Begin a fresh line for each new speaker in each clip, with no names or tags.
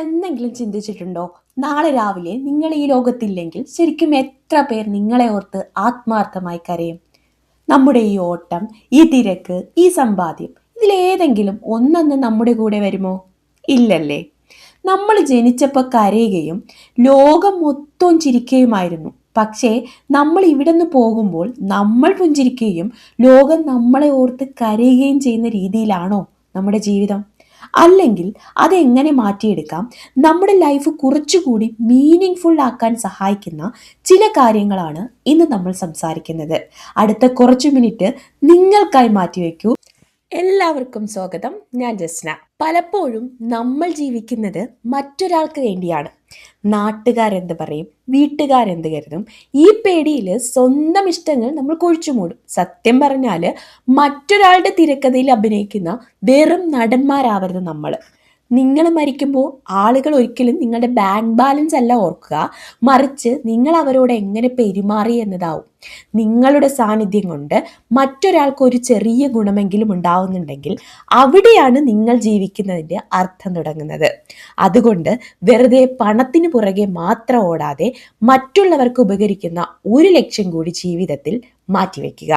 എന്തെങ്കിലും ചിന്തിച്ചിട്ടുണ്ടോ? നാളെ രാവിലെ നിങ്ങൾ ഈ ലോകത്തില്ലെങ്കിൽ ശരിക്കും എത്ര പേർ നിങ്ങളെ ഓർത്ത് ആത്മാർത്ഥമായി കരയും? നമ്മുടെ ഈ ഓട്ടം, ഈ തിരക്ക്, ഈ സമ്പാദ്യം, ഇതിലേതെങ്കിലും ഒന്നൊന്ന് നമ്മുടെ കൂടെ വരുമോ? ഇല്ലല്ലേ. നമ്മൾ ജനിച്ചപ്പോൾ കരയുകയും ലോകം മൊത്തം ചിരിക്കുകയുമായിരുന്നു. പക്ഷേ നമ്മൾ ഇവിടെ നിന്ന് പോകുമ്പോൾ നമ്മൾ പുഞ്ചിരിക്കുകയും ലോകം നമ്മളെ ഓർത്ത് കരയുകയും ചെയ്യുന്ന രീതിയിലാണോ നമ്മുടെ ജീവിതം? അല്ലെങ്കിൽ അതെങ്ങനെ മാറ്റിയെടുക്കാം? നമ്മുടെ ലൈഫ് കുറച്ചുകൂടി മീനിങ് ഫുൾ ആക്കാൻ സഹായിക്കുന്ന ചില കാര്യങ്ങളാണ് ഇന്ന് നമ്മൾ സംസാരിക്കുന്നത്. അടുത്ത കുറച്ചു മിനിറ്റ് നിങ്ങൾക്കായി മാറ്റിവെക്കൂ. എല്ലാവർക്കും സ്വാഗതം. ഞാൻ ജസ്ന. പലപ്പോഴും നമ്മൾ ജീവിക്കുന്നത് മറ്റൊരാൾക്ക് വേണ്ടിയാണ്. നാട്ടുകാരെന്ത് പറയും, വീട്ടുകാരെന്ത് കരുതും, ഈ പേടിയിൽ സ്വന്തം ഇഷ്ടങ്ങൾ നമ്മൾ കുഴിച്ചു മൂടും. സത്യം പറഞ്ഞാൽ മറ്റൊരാളുടെ തിരക്കഥയിൽ അഭിനയിക്കുന്ന വെറും നടന്മാരാവരുത് നമ്മൾ. നിങ്ങൾ മരിക്കുമ്പോൾ ആളുകൾ ഒരിക്കലും നിങ്ങളുടെ ബാങ്ക് ബാലൻസ് അല്ല ഓർക്കുക, മറിച്ച് നിങ്ങൾ അവരോട് എങ്ങനെ പെരുമാറി എന്നതാവും. നിങ്ങളുടെ സാന്നിധ്യം കൊണ്ട് മറ്റൊരാൾക്ക് ഒരു ചെറിയ ഗുണമെങ്കിലും ഉണ്ടാവുന്നുണ്ടെങ്കിൽ അവിടെയാണ് നിങ്ങൾ ജീവിക്കുന്നതിൻ്റെ അർത്ഥം തുടങ്ങുന്നത്. അതുകൊണ്ട് വെറുതെ പണത്തിന് പുറകെ മാത്രം ഓടാതെ മറ്റുള്ളവർക്ക് ഉപകരിക്കുന്ന ഒരു ലക്ഷ്യം കൂടി ജീവിതത്തിൽ മാറ്റിവെക്കുക.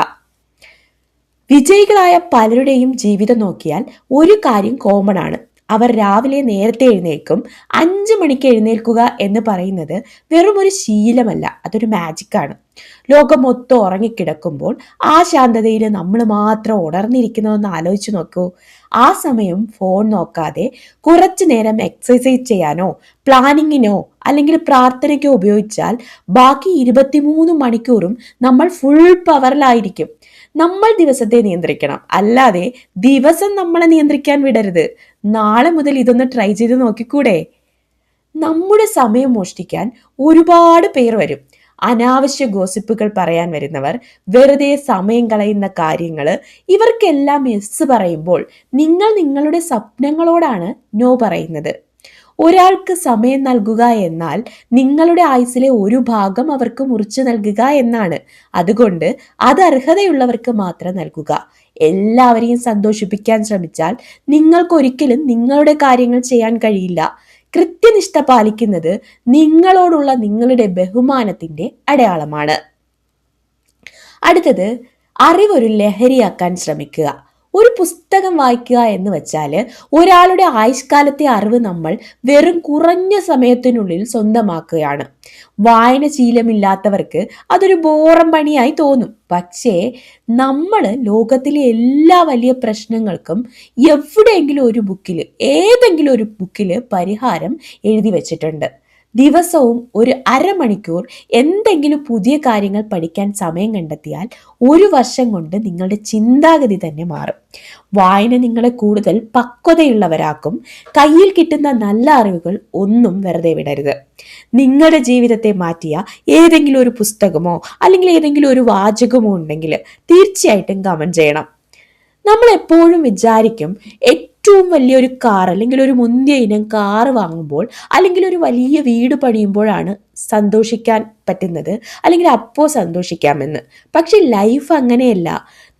വിജയികളായ പലരുടെയും ജീവിതം നോക്കിയാൽ ഒരു കാര്യം കോമൺ ആണ്. അവർ രാവിലെ നേരത്തെ എഴുന്നേൽക്കും. 5 മണിക്ക് എഴുന്നേൽക്കുക എന്ന് പറയുന്നത് വെറും ഒരു ശീലമല്ല, അതൊരു മാജിക്കാണ്. ലോകം മൊത്തം ഉറങ്ങിക്കിടക്കുമ്പോൾ ആ ശാന്തതയിൽ നമ്മൾ മാത്രം ഉണർന്നിരിക്കുന്നതെന്ന് ആലോചിച്ച് നോക്കൂ. ആ സമയം ഫോൺ നോക്കാതെ കുറച്ചു നേരം എക്സസൈസ് ചെയ്യാനോ പ്ലാനിങ്ങിനോ അല്ലെങ്കിൽ പ്രാർത്ഥനയ്ക്കോ ഉപയോഗിച്ചാൽ ബാക്കി 23 മണിക്കൂറും നമ്മൾ ഫുൾ പവറിലായിരിക്കും. നമ്മൾ ദിവസത്തെ നിയന്ത്രിക്കണം, അല്ലാതെ ദിവസം നമ്മളെ നിയന്ത്രിക്കാൻ വിടരുത്. നാളെ മുതൽ ഇതൊന്ന് ട്രൈ ചെയ്ത് നോക്കിക്കൂടെ? നമ്മുടെ സമയം മോഷ്ടിക്കാൻ ഒരുപാട് പേർ വരും. അനാവശ്യ ഗോസിപ്പുകൾ പറയാൻ വരുന്നവർ, വെറുതെ സമയം കളയുന്ന കാര്യങ്ങൾ, ഇവർക്കെല്ലാം യെസ് പറയുമ്പോൾ നിങ്ങൾ നിങ്ങളുടെ സ്വപ്നങ്ങളോടാണ് നോ പറയുന്നത്. ഒരാൾക്ക് സമയം നൽകുക എന്നാൽ നിങ്ങളുടെ ആയുസ്സിലെ ഒരു ഭാഗം അവർക്ക് മുറിച്ചു നൽകുക എന്നാണ്. അതുകൊണ്ട് അത് അർഹതയുള്ളവർക്ക് മാത്രം നൽകുക. എല്ലാവരെയും സന്തോഷിപ്പിക്കാൻ ശ്രമിച്ചാൽ നിങ്ങൾക്ക് ഒരിക്കലും നിങ്ങളുടെ കാര്യങ്ങൾ ചെയ്യാൻ കഴിയില്ല. കൃത്യനിഷ്ഠ പാലിക്കുന്നത് നിങ്ങളോടുള്ള നിങ്ങളുടെ ബഹുമാനത്തിന്റെ അടയാളമാണ്. അടുത്തത്, അറിവൊരു ലഹരിയാക്കാൻ ശ്രമിക്കുക. ഒരു പുസ്തകം വായിക്കുക എന്ന് വെച്ചാൽ ഒരാളുടെ ആയുഷ്കാലത്തെ അറിവ് നമ്മൾ വെറും കുറഞ്ഞ സമയത്തിനുള്ളിൽ സ്വന്തമാക്കുകയാണ്. വായന ശീലമില്ലാത്തവർക്ക് അതൊരു ബോറം പണിയായി തോന്നും. പക്ഷേ നമ്മൾ ലോകത്തിലെ എല്ലാ വലിയ പ്രശ്നങ്ങൾക്കും ഏതെങ്കിലും ഒരു ബുക്കിൽ പരിഹാരം എഴുതി വെച്ചിട്ടുണ്ട്. ദിവസവും ഒരു അരമണിക്കൂർ എന്തെങ്കിലും പുതിയ കാര്യങ്ങൾ പഠിക്കാൻ സമയം കണ്ടെത്തിയാൽ 1 വർഷം കൊണ്ട് നിങ്ങളുടെ ചിന്താഗതി തന്നെ മാറും. വായന നിങ്ങളെ കൂടുതൽ പക്വതയുള്ളവരാക്കും. കയ്യിൽ കിട്ടുന്ന നല്ല അറിവുകൾ ഒന്നും വെറുതെ വിടരുത്. നിങ്ങളുടെ ജീവിതത്തെ മാറ്റിയ ഏതെങ്കിലും ഒരു പുസ്തകമോ അല്ലെങ്കിൽ ഏതെങ്കിലും ഒരു വാചകമോ ഉണ്ടെങ്കിൽ തീർച്ചയായിട്ടും കമന്റ് ചെയ്യണം. നമ്മൾ എപ്പോഴും വിചാരിക്കും ഏറ്റവും വലിയൊരു കാർ അല്ലെങ്കിൽ ഒരു മുന്തിയ ഇനം കാർ വാങ്ങുമ്പോൾ അല്ലെങ്കിൽ ഒരു വലിയ വീട് പണിയുമ്പോഴാണ് സന്തോഷിക്കാൻ പറ്റുന്നത്, അല്ലെങ്കിൽ അപ്പോൾ സന്തോഷിക്കാമെന്ന്. പക്ഷെ ലൈഫ് അങ്ങനെയല്ല.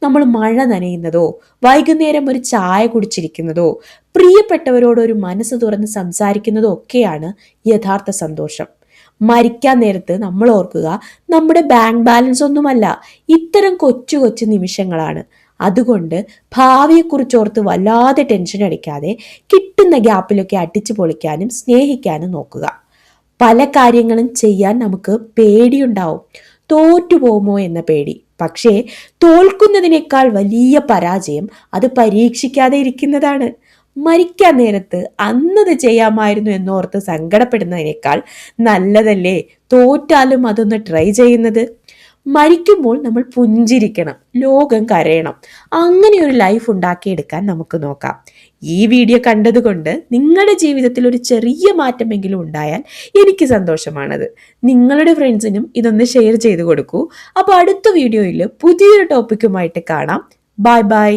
നമ്മൾ മഴ നനയുന്നതോ വൈകുന്നേരം ഒരു ചായ കുടിച്ചിരിക്കുന്നതോ പ്രിയപ്പെട്ടവരോട് ഒരു മനസ്സ് തുറന്ന് സംസാരിക്കുന്നതോ ഒക്കെയാണ് യഥാർത്ഥ സന്തോഷം. മരിക്കാൻ നേരത്ത് നമ്മൾ ഓർക്കുക നമ്മുടെ ബാങ്ക് ബാലൻസ് ഒന്നുമല്ല, ഇത്തരം കൊച്ചു കൊച്ചു നിമിഷങ്ങളാണ്. അതുകൊണ്ട് ഭാവിയെക്കുറിച്ച് ഓർത്ത് വല്ലാതെ ടെൻഷൻ അടിക്കാതെ കിട്ടുന്ന ഗ്യാപ്പിലൊക്കെ അടിച്ചു പൊളിക്കാനും സ്നേഹിക്കാനും നോക്കുക. പല കാര്യങ്ങളും ചെയ്യാൻ നമുക്ക് പേടിയുണ്ടാവും, തോറ്റുപോകുമോ എന്ന പേടി. പക്ഷേ തോൽക്കുന്നതിനേക്കാൾ വലിയ പരാജയം അത് പരീക്ഷിക്കാതെ ഇരിക്കുന്നതാണ്. മരിക്കാൻ നേരത്ത് അന്നത് ചെയ്യാമായിരുന്നു എന്നോർത്ത് സങ്കടപ്പെടുന്നതിനേക്കാൾ നല്ലതല്ലേ തോറ്റാലും അതൊന്ന് ട്രൈ ചെയ്യുന്നത്? മരിക്കുമ്പോൾ നമ്മൾ പുഞ്ചിരിക്കണം, ലോകം കരയണം. അങ്ങനെ ഒരു ലൈഫ് ഉണ്ടാക്കിയെടുക്കാൻ നമുക്ക് നോക്കാം. ഈ വീഡിയോ കണ്ടതുകൊണ്ട് നിങ്ങളുടെ ജീവിതത്തിൽ ഒരു ചെറിയ മാറ്റമെങ്കിലും ഉണ്ടായാൽ എനിക്ക് സന്തോഷമാണത്. നിങ്ങളുടെ ഫ്രണ്ട്സിനും ഇതൊന്ന് ഷെയർ ചെയ്ത് കൊടുക്കൂ. അപ്പോൾ അടുത്ത വീഡിയോയിൽ പുതിയൊരു ടോപ്പിക്കുമായിട്ട് കാണാം. Bye bye.